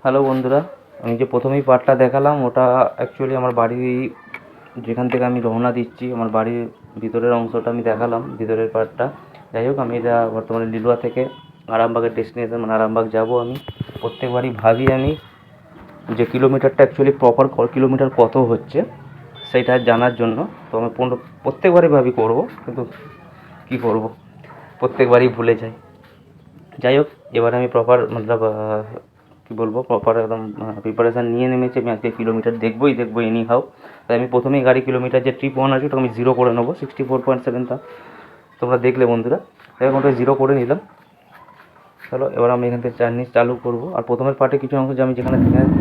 Hello বন্ধুরা, আমি যে প্রথমেই পার্টটা দেখালাম ওটা অ্যাকচুয়ালি আমার বাড়ি, যেখান থেকে আমি রওনা দিচ্ছি আমার বাড়ির ভিতরের অংশটা আমি দেখালাম, ভিতরের পার্টটা। যাই হোক, আমি এটা বর্তমানে লিলুয়া থেকে আরামবাগের ডেস্টিনেশন, মানে আরামবাগ যাব। আমি প্রত্যেকবারই ভাবি আমি যে কিলোমিটারটা অ্যাকচুয়ালি প্রপার কিলোমিটার কত হচ্ছে সেইটা জানার জন্য। তো আমি প্রত্যেকবারই ভাবি করব, কিন্তু কী করব, প্রত্যেকবারই ভুলে যাই। যাই হোক, এবার আমি প্রপার মতলব কী বলবো, প্রপার একদম প্রিপারেশান নিয়ে নেমেছি। আমি আজকে কিলোমিটার দেখবো এনি হাউ। তাই আমি প্রথমেই গাড়ি কিলোমিটার যে ট্রিপ ওয়ান আছে ওটা আমি 0 করে নেবো, 64.7। তোমরা দেখলে বন্ধুরা, তাই ওটা 0 করে নিলাম। চলো এবার আমি এখান থেকে জার্নি চালু করবো। আর প্রথমের পার্টে কিছু অংশ যে আমি যেখানে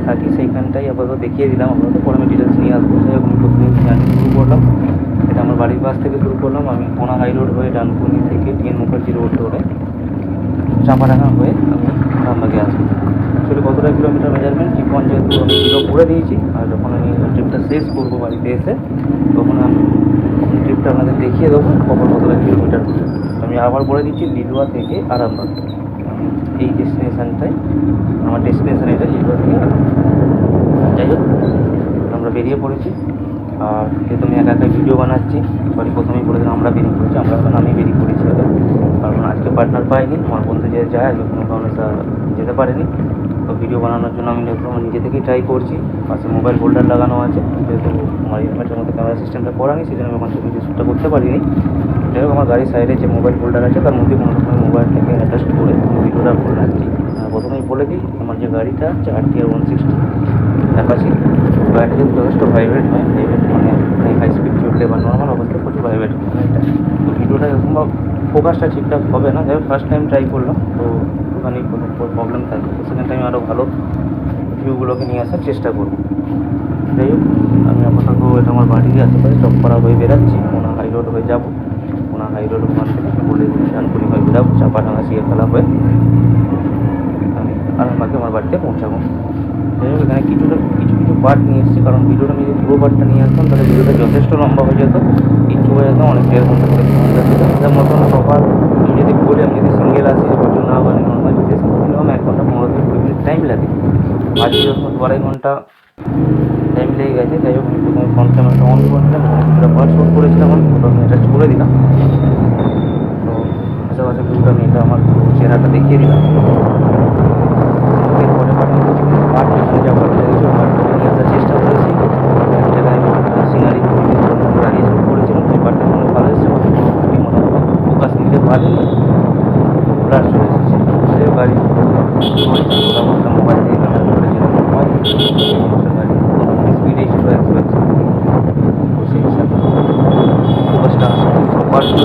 থাকি সেইখানটাই আপাতত দেখিয়ে দিলাম, আপাতত পরে আমি ডিটেলস নিয়ে আসবো। যাই হোক, আমি প্রথমে জার্নি শুরু করলাম। এটা আমার বাড়ির পাশ থেকে শুরু করলাম। আমি পোনা হাই রোড হয়ে ডানকুনি থেকে টিএন মুখার্জি রোড ধরে চাপাডাঙ্গা হয়ে আমি আরামবাগে আসবো। অ্যাকচুয়ালি কতটা কিলোমিটার মেজারমেন্ট জীবন যেহেতু আমি 0 করে দিয়েছি, আর যখন আমি ট্রিপটা শেষ করবো বাড়িতে এসে, তখন আমি ট্রিপটা আপনাদের দেখিয়ে দেবো কখন কতটা কিলোমিটার হবে। আমি আবার বলে দিচ্ছি, লিলুয়া থেকে আরামবাগ, আমি এই ডেস্টিনেশানটাই আমার ডেস্টিনেশান, এটা লিলুয়া থেকে আরামবাগ। যাই হোক, আমরা বেরিয়ে পড়েছি। আর যেহেতু আমি একা ভিডিও বানাচ্ছি, প্রথমেই বলে দিলাম আমরা বেরিয়ে পড়েছি, আমি বেরিয়ে পড়েছি আগে, কারণ আজকে পার্টনার পাইনি। আমার বন্ধু যে যায় আজকে কোনো কারণে যেতে পারেনি। তো ভিডিও বানানোর জন্য আমি দেখলাম নিজে থেকেই ট্রাই করছি। পাশে মোবাইল হোল্ডার লাগানো আছে, যেহেতু আমার হেলমেটের মধ্যে ক্যামেরা সিস্টেমটা করা নেই, সেই জন্য আমি ওখান থেকে শ্যুটটা করতে পারিনি। যাই হোক, আমার গাড়ির সাইডে যে মোবাইল হোল্ডার আছে তার মধ্যে কোনো রকমের মোবাইলটাকে অ্যাটাচ করে ভিডিওটা করে রাখছি। প্রথমেই বলে দিই, আমার যে গাড়িটা আছে RTR 160 অ্যাপাচি, গাড়িটা কিন্তু যথেষ্ট ভাইব্রেট হয়। মানে হাই স্পিড চললে বা নর্মাল অবস্থায় প্রচুর ভাইব্রেট হয় গাড়িটা। তো ভিডিওটা সম্ভব ফোকাসটা ঠিকঠাক হবে না। যাই হোক, ফার্স্ট টাইম ট্রাই করলাম, তো একটুখানি প্রবলেম থাকবে। তো সেকেন্ড টাইম আরও ভালো ভিউগুলোকে নিয়ে আসার চেষ্টা করব। যাই হোক, আমি আপাতত এটা আমার বাড়ির আশেপাশে চকপাড়া হয়ে বেরাচ্ছি, পোনা হাই রোড হয়ে যাবো। পোনা হাই রোড ওখান থেকে বলে ডানকুনি হয়ে বেরাবো, চাপাডাঙ্গা সিএফেলা হয়ে আমি আরামবাগে আমার বাড়িতে পৌঁছাবো। যাই হোক, এখানে কিছু কিছু পার্ট নিয়ে এসেছি, কারণ ভিডিওটা আমি যদি পুরো পার্টটা নিয়ে আসতাম তাহলে ভিডিওটা যথেষ্ট লম্বা হয়ে যেত, ইচ্ছু হয়ে যেত অনেক 1.5 ঘন্টা করে 2 ঘন্টা ছিল। তার মতন প্রপার আমি যদি বলি, আমি যদি সিঙ্গেল আসি, ভিডিও না বানি নর্মাল ভিডিও, মিনিমাম 1 ঘন্টা 15 থেকে 20 মিনিট টাইম লাগে। আজ যখন 2.5 ঘন্টা টাইম লেগে গেছে। যাই হোক, আমি প্রথমে ফ্রন্ট ক্যামেরাটা অন করে নিলাম, এখানে কিছুটা পার্ট শ্যুট করেছিলাম, আমি ওটা আমি অ্যাটাচ করে দিলাম। তো আশেপাশে ভিউটা আমি এটা আমার চেহারাটা দেখিয়ে দিলাম। এরপরে পার্ট এখানে যা পার্টটা দেখছি ওই পার্টটাকে নিয়ে আসার চেষ্টা করেছি। এক জায়গায় আমি সিনারি দাঁড়িয়ে শ্যুট করেছিলাম, সেই পার্টটা কোনো ভালো এসেছে, খুবই মোটামুটি ফোকাস নিতে পারিনি, ব্লার চলে এসেছে। সে গাড়ি করেছি মোটামুটি মোবাইল দিয়ে ক্যামেরা করে যেরকম হয়, গাড়ি মোটামুটি স্পিডেই ছিল 100। তো সেই হিসাবে ফোকাসটা আসে সব পার্টগুলো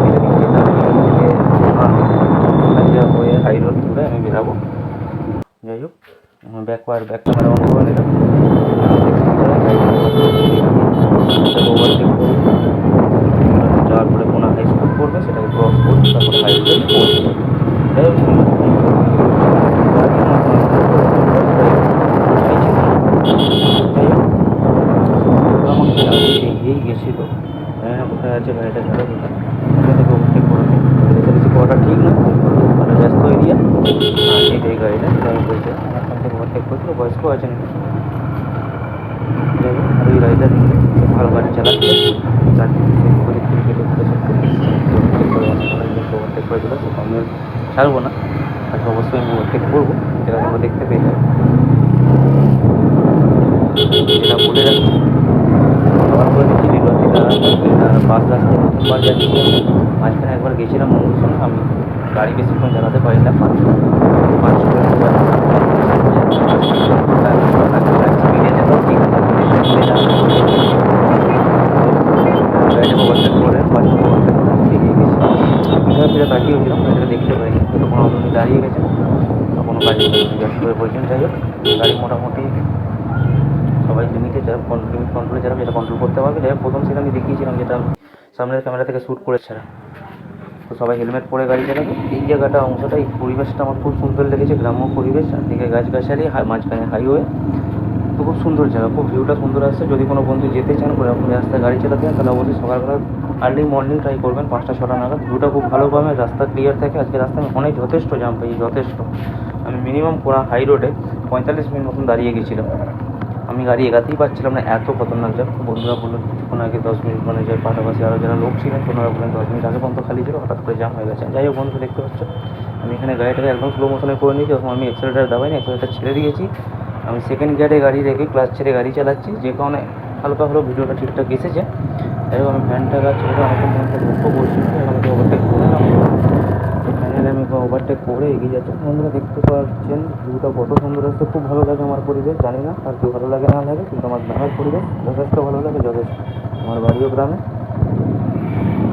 ধীরে ধীরে যেতে হবে। এখান থেকে হয়ে হাই রোড ধরে আমি বেরাবো। যাই হোক, ব্যাক ক্যামেরা অন করে নিলাম, ওভারটেক করবো, যাওয়ার পরে কোনো হাই স্পিড করবে সেটাকে ক্রস করবো, তারপরে হাই রোডে পৌঁছে যাবো। যাই হোক, আমাকে আগে এগিয়েই গেছিলো, জানি না কোথায় আছে গাড়িটা, গেল কোথায়, ওখান থেকে ওভারটেক করে নেই। রেসারেসি করাটা ঠিক না, মানে ব্যস্ত এরিয়া। এই গাড়িটা আমি বলছি ওখান থেকে ওভারটেক করেছিল, বয়স্ক আছে নাকি। যাই হোক, আর ওই রাইডার ভালো গাড়ি চালাচ্ছে, তার ওদিক থেকে ওভারটেক করে অনেক ওভারটেক করে দিল। তো আমি ছাড়বো না, তাকে অবশ্যই আমি ওভারটেক করবো, যেটা তোমরা দেখতে পেয়ে যাবে। যেটা বলে রাখি, আবার করে দিচ্ছি, লিলুয়া থেকে বাস রাস্তায় প্রথমবার যাচ্ছি আমি। মাঝখানে একবার গেছিলাম বন্ধুর সঙ্গে, আমি গাড়ি বেশিক্ষণ চালাতে পারি না, 500 কিলোমিটার স্পিডে যেতাম, ঠিক আছে গাড়িটাকে ওভারটেক করে বাসটাকে ওভারটেক করে আমি বেরিয়ে গেছি। পিছনে ফিরে তাকিয়েছিলাম, গাড়িটাকে দেখতে পাইনি, হয়তো কোনো অন্য দাঁড়িয়ে গেছে বা কোনো কাজে ব্যস্ত হয়ে পড়েছেন। যাই হোক, গাড়ি মোটামুটি সবাই লিমিটে যারা লিমিট কন্ট্রোলে যারা যেটা কন্ট্রোল করতে পারবে। যাই হোক, প্রথম সিন আমি দেখিয়েছিলাম যেটা সামনের ক্যামেরা থেকে শ্যুট করেছে, তো সবাই হেলমেট পরে গাড়ি চালাবে। এই জায়গাটা অংশটা, এই পরিবেশটা আমার খুব সুন্দর লেগেছে, গ্রাম্য পরিবেশ, চারদিকে গাছগাছালি, মাঝখানে হাইওয়ে। তো খুব সুন্দর জায়গা, খুব ভিউটা সুন্দর আসছে। যদি কোনো বন্ধু যেতে চান করে আপনি রাস্তায় গাড়ি চালাতে চান তাহলে অবশ্যই সকালবেলা আর্লি মর্নিং ট্রাই করবেন 5টা-6টা নাগাদ। ভিউটা খুব ভালো পাবেন, রাস্তা ক্লিয়ার থাকে। আজকে রাস্তায় আমি অনেক যথেষ্ট জাম পাই, যথেষ্ট। আমি মিনিমাম হাই রোডে 45 মিনিট মতন দাঁড়িয়ে গেছিলাম। আমি গাড়ি এগাতেই পারছিলাম না, এত খতরনাক জ্যাম। বন্ধুরা বললো কিছুক্ষণ আগে 10 মিনিট মানে যে পাশাপাশি আরও যারা লোক ছিলেন ওনারা বললেন 10 মিনিট আগে পর্যন্ত খালি ছিল, হঠাৎ করে জাম হয়ে গেছে। যাই হোক বন্ধুরা, দেখতে পাচ্ছ আমি এখানে গাড়িটাকে একদম স্লো মোশনে করে নিয়েছি। তখন আমি অ্যাক্সেলেটার দাবাইনি, অ্যাক্সেলেটার ছেড়ে দিয়েছি। আমি সেকেন্ড গিয়ারে গাড়ি রেখে ক্লাচ ছেড়ে গাড়ি চালাচ্ছি, যে কারণে হালকা হলেও ভিডিওটা ঠিকঠাক এসেছে। যাই হোক আমি ফ্যানটা ছেড়ে অনেকক্ষণ পর্যন্ত লক্ষ্য করছি, আমাকে ওভারটেক করে না। ফাইনালি আমি ওভারটেক করে এগিয়ে যাচ্ছি। বন্ধুরা দেখতে পাচ্ছেন ভিউটা কত সুন্দর আসছে, খুব ভালো লাগে আমার পরিবেশ। জানি না আর কি ভালো লাগে না লাগে, কিন্তু আমার গ্রামের পরিবেশ যথেষ্ট ভালো লাগে, যথেষ্ট। আমার বাড়িও গ্রামে,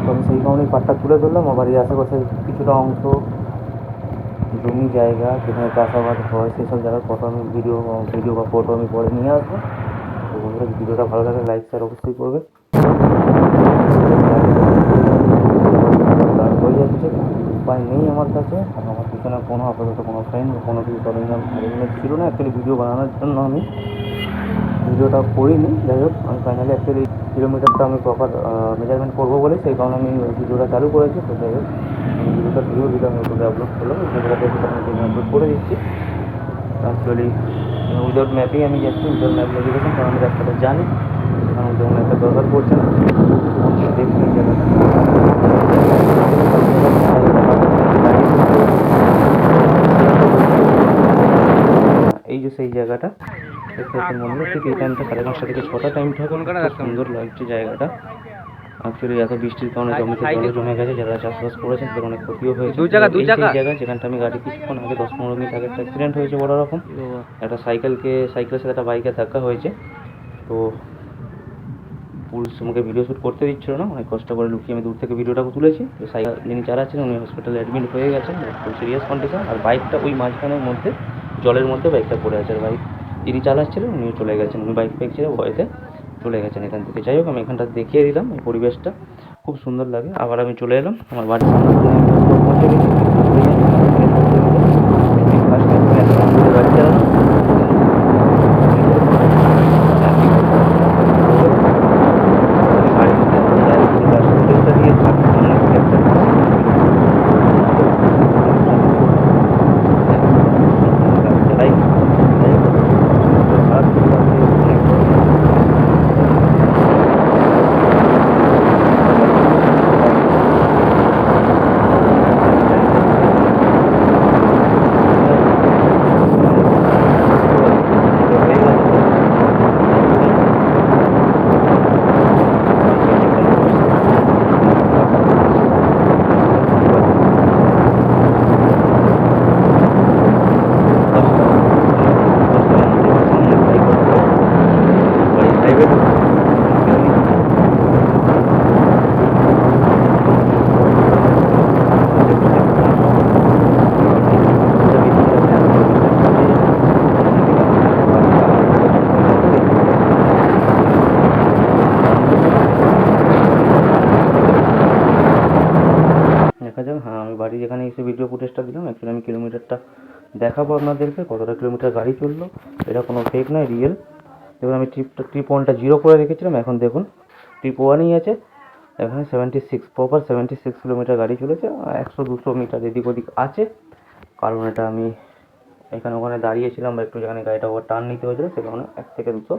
তো আমি সেই কারণেই পাটটা তুলে ধরলাম। আমার বাড়ির আশেপাশে কিছুটা অংশ জমি জায়গা যেখানে চাষাবাদ হয় সেসব জায়গার ফটো আমি ভিডিও বা ফটো আমি পরে নিয়ে আসবো। তো বন্ধুরা ভিডিওটা ভালো লাগে লাইক শেয়ার অবশ্যই করবে। হয়ে যাচ্ছে, উপায় নেই আমার কাছে, কারণ আমার পিছনে কোনো আপাতত কোনো ফ্রেন্ড কোনো কিছু সরঞ্জাম অ্যারেঞ্জমেন্ট ছিল না অ্যাকচুয়ালি ভিডিও বানানোর জন্য। আমি ভিডিওটা করিনি। যাই হোক আমি ফাইনালি অ্যাকচুয়ালি কিলোমিটারটা আমি প্রপার মেজারমেন্ট করবো বলে সেই কারণে আমি ভিডিওটা চালু করেছি। তো যাই হোক আমি ভিডিওটা ভিডিও ইউটিউবে আপলোড করলাম, ভিডিওটাকে আমি আপলোড করে দিচ্ছি। অ্যাকচুয়ালি উইদাউট ম্যাপেই আমি যাচ্ছি, উইদাউট ম্যাপ নেভিগেশন, কারণ আমি রাস্তাটা জানি, সেখানে যেমন একটা দরকার পড়ছে না। দেখুন এই জায়গাটা, এই যে সেই জায়গাটা দেখতে পাচ্ছেন বন্ধুরা, ঠিক এই টাইমটা 5:30 থেকে 6টা টাইমটা খুব সুন্দর লাগছে জায়গাটা। অ্যাকচুয়ালি এত বৃষ্টির কারণে জমিতে জল জমে গেছে, যারা চাষবাস করেছেন তাদের অনেক ক্ষতিও হয়েছে। এই সেই জায়গা যেখানটা আমি গাড়ি কিছুক্ষণ আগে 10-15 মিনিট আগে একটা অ্যাক্সিডেন্ট হয়েছে বড় রকম। একটা সাইকেলের সাথে একটা বাইকে ধাক্কা হয়েছে। তো পুলিশ আমাকে ভিডিও শ্যুট করতে দিচ্ছিল না, অনেক কষ্ট করে লুকিয়ে আমি দূর থেকে ভিডিওটা তুলেছি। তো সাইকেল যিনি চালাচ্ছিলেন উনি হসপিটালে অ্যাডমিট হয়ে গেছেন, খুব সিরিয়াস কন্ডিশন। আর বাইকটা ওই মাঝখানের মধ্যে জলের মধ্যে বাইকটা পড়ে আছে। আর বাইক যিনি চালাচ্ছিলেন উনিও চলে গেছেন, উনি বাইক ছেড়ে ভয়েতে চলে গেছেন এখান থেকে। যাই হোক আমি এখানটা দেখিয়ে দিলাম, এই পরিবেশটা খুব সুন্দর লাগে। আবার আমি চলে এলাম আমার বাড়ির সামনে, পৌঁছে গেছি। ফার্স্ট টাইম গাড়ি চালানো দেখা যাক। হ্যাঁ আমি বাড়ি যেখানে এসে ভিডিও ফুটেজটা দিলাম, অ্যাকচুয়ালি আমি কিলোমিটারটা দেখাবো আপনাদেরকে কতটা কিলোমিটার গাড়ি চললো। এটা কোনো ফেক নয়, রিয়েল। দেখুন আমি ট্রিপ 1টা 0 করে রেখেছিলাম, এখন দেখুন ট্রিপ 1ই আছে। এখানে 76 প্রপার 76 কিলোমিটার গাড়ি চলেছে। 100-200 মিটার এদিক ওদিক আছে, কারণ এটা আমি এখানে ওখানে দাঁড়িয়েছিলাম বা একটু যেখানে গাড়িটা ওভার টার্ন নিতে হয়েছিল, সে কারণে 1 থেকে 200